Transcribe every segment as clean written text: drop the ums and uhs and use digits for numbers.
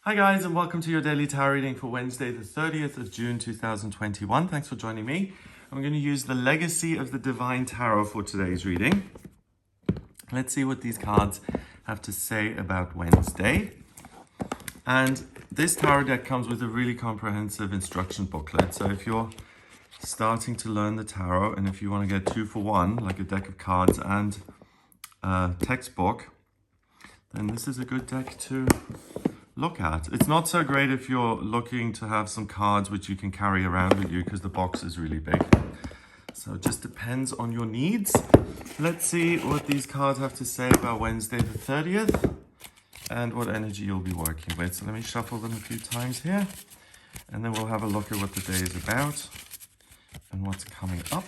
Hi guys, and welcome to your daily tarot reading for Wednesday the 30th of June 2021. Thanks for joining me. I'm going to use the Legacy of the Divine Tarot for today's reading. Let's see what these cards have to say about Wednesday. And this tarot deck comes with a really comprehensive instruction booklet. So if you're starting to learn the tarot and if you want to get 2 for 1, like a deck of cards and a textbook, then this is a good deck to look at. It's not so great if you're looking to have some cards which you can carry around with you because the box is really big. So it just depends on your needs. Let's see what these cards have to say about Wednesday the 30th and what energy you'll be working with. So let me shuffle them a few times here and then we'll have a look at what the day is about and what's coming up.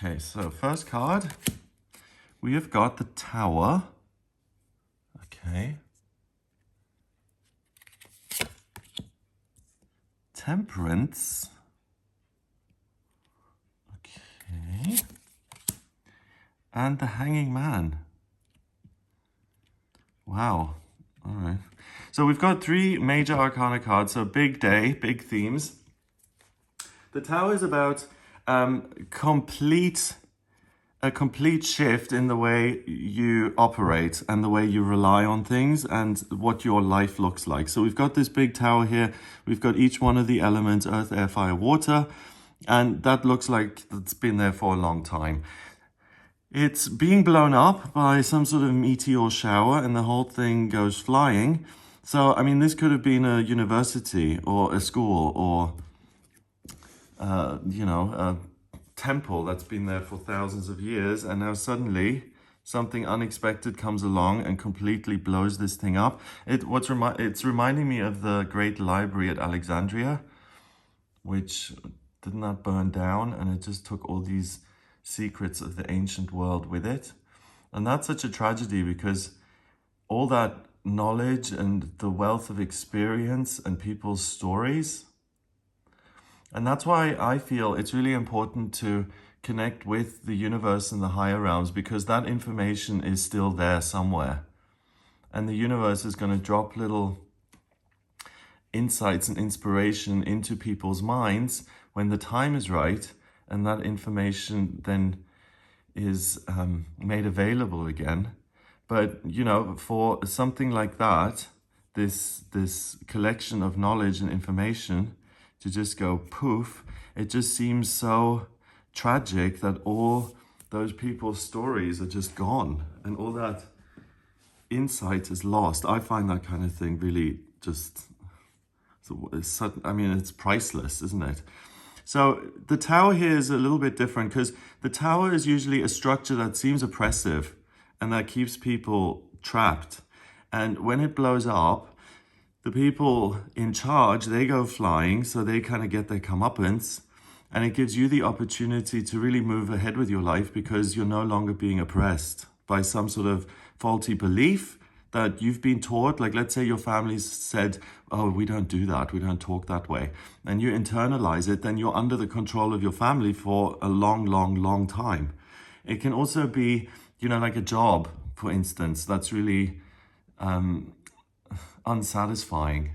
Okay, so first card, we have got the Tower. Okay. Temperance. Okay. And the Hanging Man. Wow. All right. So we've got 3 major arcana cards, so big day, big themes. The Tower is about a complete shift in the way you operate and the way you rely on things and what your life looks like. So we've got this big tower here. We've got each one of the elements, earth, air, fire, water, and that looks like it's been there for a long time. It's being blown up by some sort of meteor shower and the whole thing goes flying. So, I mean, this could have been a university or a school or a temple that's been there for thousands of years, and now suddenly something unexpected comes along and completely blows this thing up. It's reminding me of the great library at Alexandria, which did not burn down, and it just took all these secrets of the ancient world with it. And that's such a tragedy because all that knowledge and the wealth of experience and people's stories. And that's why I feel it's really important to connect with the universe and the higher realms, because that information is still there somewhere. And the universe is going to drop little insights and inspiration into people's minds when the time is right, and that information then is made available again. But, for something like that, this collection of knowledge and information to just go poof, it just seems so tragic that all those people's stories are just gone and all that insight is lost. I find that kind of thing really just, it's priceless, isn't it? So the tower here is a little bit different because the tower is usually a structure that seems oppressive and that keeps people trapped. And when it blows up, the people in charge, they go flying, so they kind of get their comeuppance, and it gives you the opportunity to really move ahead with your life because you're no longer being oppressed by some sort of faulty belief that you've been taught. Like, let's say your family's said, oh, we don't do that, we don't talk that way, and you internalize it, then you're under the control of your family for a long, long, long time. It can also be, like a job, for instance, that's really unsatisfying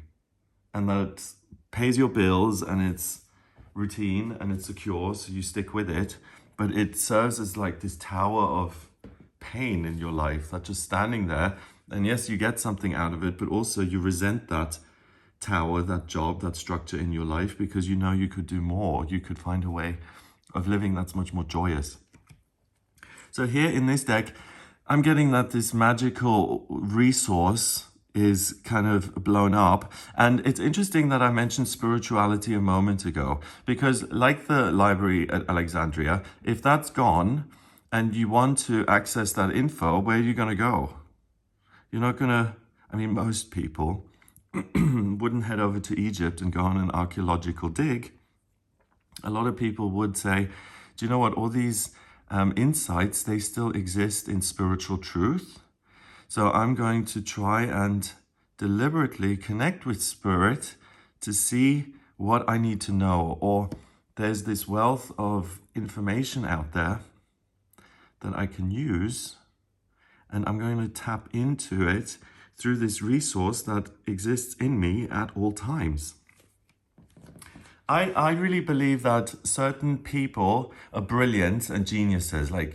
and that pays your bills and it's routine and it's secure, so you stick with it, but it serves as like this tower of pain in your life that's just standing there. And yes, you get something out of it, but also you resent that tower, that job, that structure in your life because you could do more. You could find a way of living that's much more joyous. So here in this deck, I'm getting that this magical resource is kind of blown up. And it's interesting that I mentioned spirituality a moment ago, because like the library at Alexandria, if that's gone and you want to access that info, where are you going to go? You're not going to, most people wouldn't head over to Egypt and go on an archaeological dig. A lot of people would say, do you know what, all these insights, they still exist in spiritual truth. So I'm going to try and deliberately connect with spirit to see what I need to know. Or there's this wealth of information out there that I can use, and I'm going to tap into it through this resource that exists in me at all times. I really believe that certain people are brilliant and geniuses, like,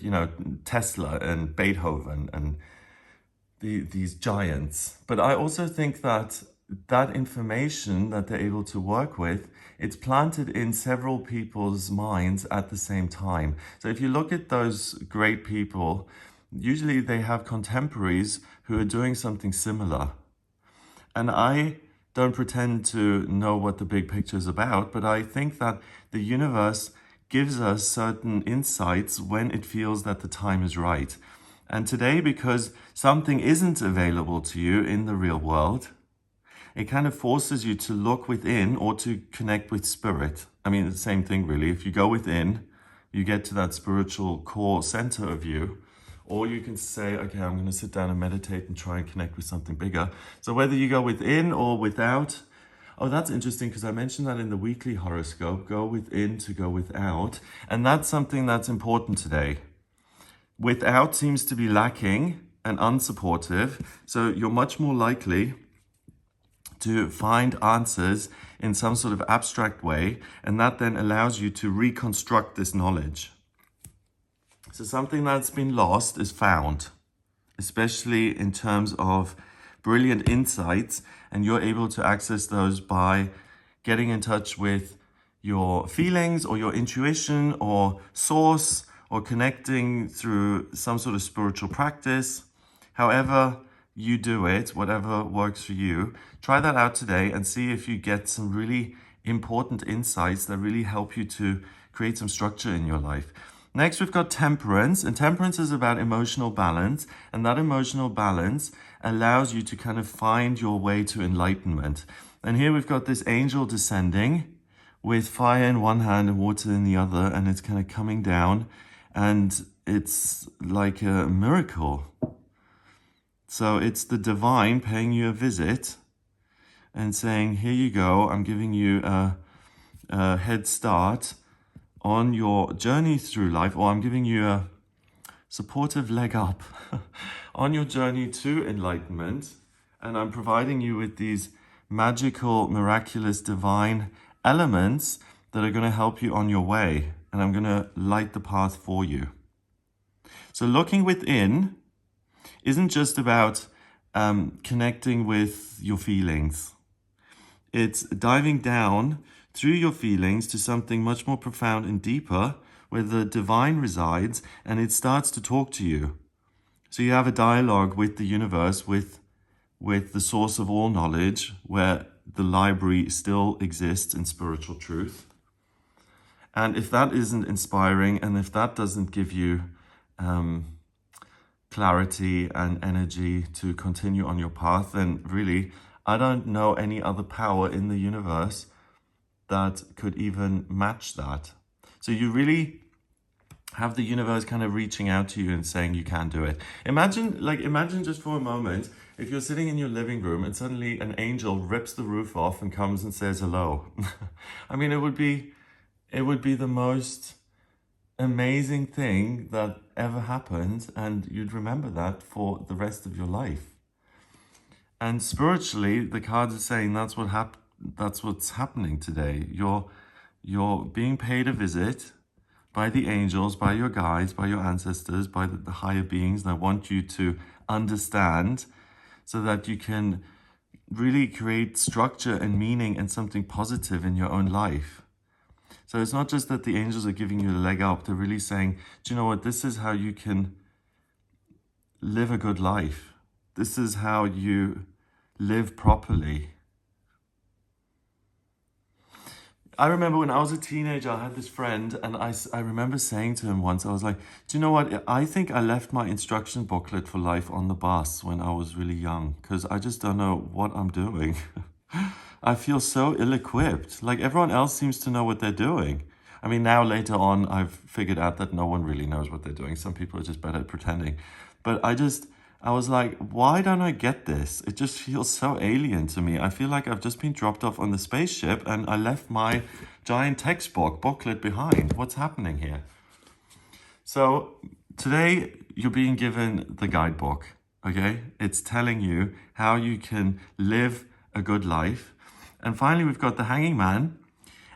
Tesla and Beethoven and these giants. But I also think that that information that they're able to work with, it's planted in several people's minds at the same time. So if you look at those great people, usually they have contemporaries who are doing something similar. And I don't pretend to know what the big picture is about, but I think that the universe gives us certain insights when it feels that the time is right. And today, because something isn't available to you in the real world, it kind of forces you to look within or to connect with spirit. I mean, it's the same thing, really. If you go within, you get to that spiritual core center of you. Or you can say, okay, I'm going to sit down and meditate and try and connect with something bigger. So whether you go within or without, oh, that's interesting because I mentioned that in the weekly horoscope, go within to go without. And that's something that's important today. Without seems to be lacking and unsupportive. So you're much more likely to find answers in some sort of abstract way. And that then allows you to reconstruct this knowledge. So something that's been lost is found, especially in terms of brilliant insights, and you're able to access those by getting in touch with your feelings or your intuition or source, or connecting through some sort of spiritual practice. However you do it, whatever works for you, try that out today and see if you get some really important insights that really help you to create some structure in your life. Next, we've got temperance, and temperance is about emotional balance, and that emotional balance allows you to kind of find your way to enlightenment. And here we've got this angel descending with fire in one hand and water in the other, and it's kind of coming down, and it's like a miracle. So it's the divine paying you a visit and saying, here you go, I'm giving you a head start on your journey through life, or I'm giving you a supportive leg up on your journey to enlightenment, and I'm providing you with these magical, miraculous, divine elements that are going to help you on your way, and I'm going to light the path for you. So looking within isn't just about connecting with your feelings. It's diving down through your feelings to something much more profound and deeper, where the divine resides, and it starts to talk to you. So you have a dialogue with the universe, with the source of all knowledge, where the library still exists in spiritual truth. And if that isn't inspiring, and if that doesn't give you clarity and energy to continue on your path, then really, I don't know any other power in the universe that could even match that. So you really have the universe kind of reaching out to you and saying you can do it. Imagine just for a moment, if you're sitting in your living room and suddenly an angel rips the roof off and comes and says hello. I mean, it would be the most amazing thing that ever happened, and you'd remember that for the rest of your life. And spiritually, the cards are saying that's what's happening today. You're being paid a visit by the angels, by your guides, by your ancestors, by the higher beings. And I want you to understand so that you can really create structure and meaning and something positive in your own life. So it's not just that the angels are giving you a leg up. They're really saying, do you know what? This is how you can live a good life. This is how you live properly. I remember when I was a teenager, I had this friend, and I remember saying to him once, I was like, do you know what? I think I left my instruction booklet for life on the bus when I was really young, because I just don't know what I'm doing. I feel so ill-equipped. Like, everyone else seems to know what they're doing. I mean, now later on, I've figured out that no one really knows what they're doing. Some people are just better at pretending. But I was like, why don't I get this? It just feels so alien to me. I feel like I've just been dropped off on the spaceship and I left my giant textbook booklet behind. What's happening here? So today you're being given the guidebook, okay? It's telling you how you can live a good life. And finally, we've got the Hanging Man.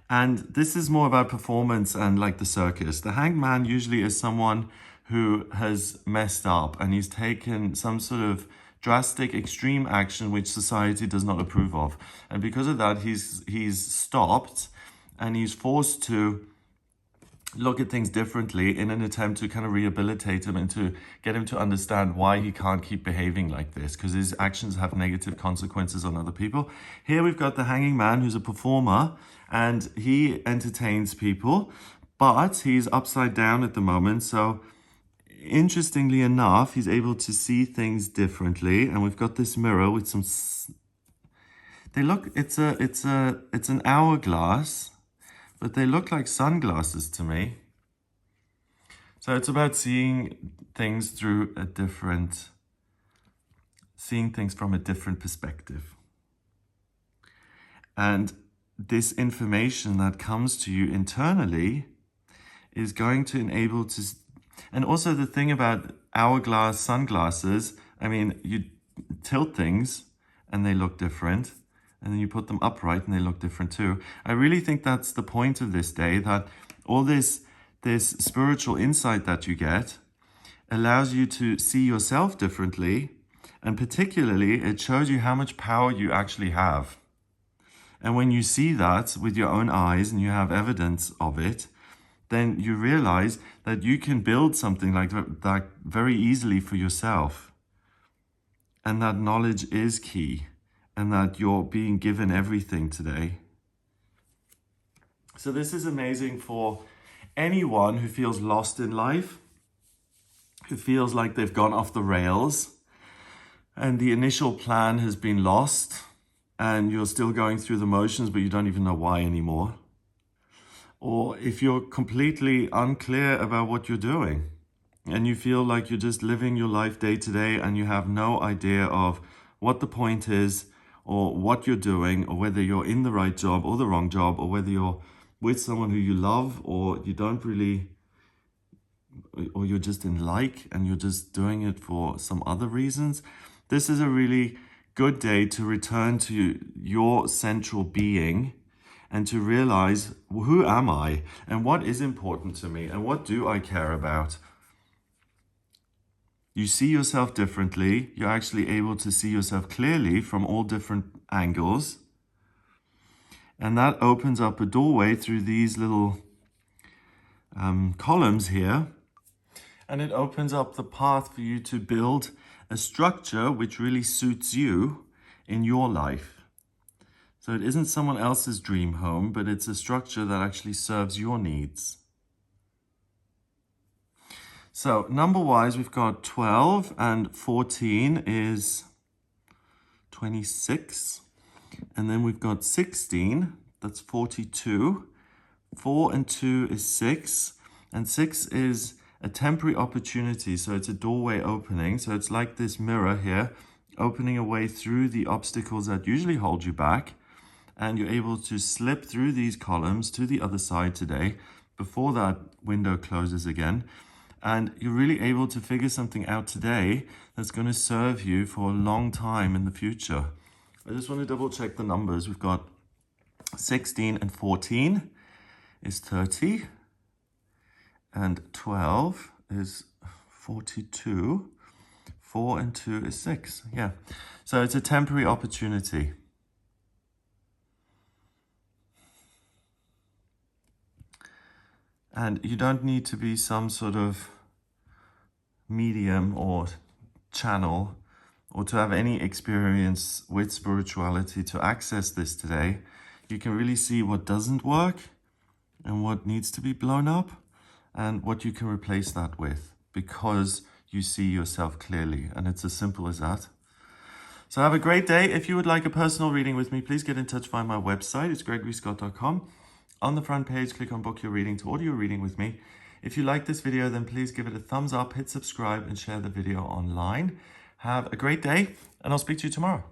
And this is more about performance and like the circus. The Hanged Man usually is someone who has messed up and he's taken some sort of drastic, extreme action which society does not approve of. And because of that, he's stopped and he's forced to look at things differently in an attempt to kind of rehabilitate him and to get him to understand why he can't keep behaving like this, because his actions have negative consequences on other people. Here we've got the Hanging Man, who's a performer, and he entertains people, but he's upside down at the moment. So interestingly enough, he's able to see things differently. And we've got this mirror with some, they look, it's an hourglass, but they look like sunglasses to me. So it's about seeing things through seeing things from a different perspective. And this information that comes to you internally is going to enable to, and also the thing about hourglass sunglasses, I mean, you tilt things and they look different. And then you put them upright and they look different too. I really think that's the point of this day, that all this spiritual insight that you get allows you to see yourself differently. And particularly, it shows you how much power you actually have. And when you see that with your own eyes and you have evidence of it, then you realize that you can build something like that very easily for yourself. And that knowledge is key. And that you're being given everything today. So this is amazing for anyone who feels lost in life, who feels like they've gone off the rails, and the initial plan has been lost, and you're still going through the motions, but you don't even know why anymore. Or if you're completely unclear about what you're doing, and you feel like you're just living your life day to day, and you have no idea of what the point is, or what you're doing, or whether you're in the right job or the wrong job, or whether you're with someone who you love or you don't really, or you're just in like and you're just doing it for some other reasons. This is a really good day to return to your central being and to realize, who am I and what is important to me and what do I care about? You see yourself differently. You're actually able to see yourself clearly from all different angles. And that opens up a doorway through these little columns here. And it opens up the path for you to build a structure which really suits you in your life. So it isn't someone else's dream home, but it's a structure that actually serves your needs. So number-wise, we've got 12 and 14 is 26. And then we've got 16, that's 42. 4 and 2 is 6. And 6 is a temporary opportunity. So it's a doorway opening. So it's like this mirror here, opening a way through the obstacles that usually hold you back. And you're able to slip through these columns to the other side today before that window closes again. And you're really able to figure something out today that's going to serve you for a long time in the future. I just want to double check the numbers. We've got 16 and 14 is 30. And 12 is 42. 4 and 2 is 6. Yeah. So it's a temporary opportunity. And you don't need to be some sort of medium or channel or to have any experience with spirituality to access this today. You can really see what doesn't work and what needs to be blown up and what you can replace that with, because you see yourself clearly. And it's as simple as that. So have a great day. If you would like a personal reading with me, please get in touch via my website. It's gregoryscott.com. On the front page, click on book your reading to order your reading with me. If you like this video, then please give it a thumbs up, hit subscribe, and share the video online. Have a great day, and I'll speak to you tomorrow.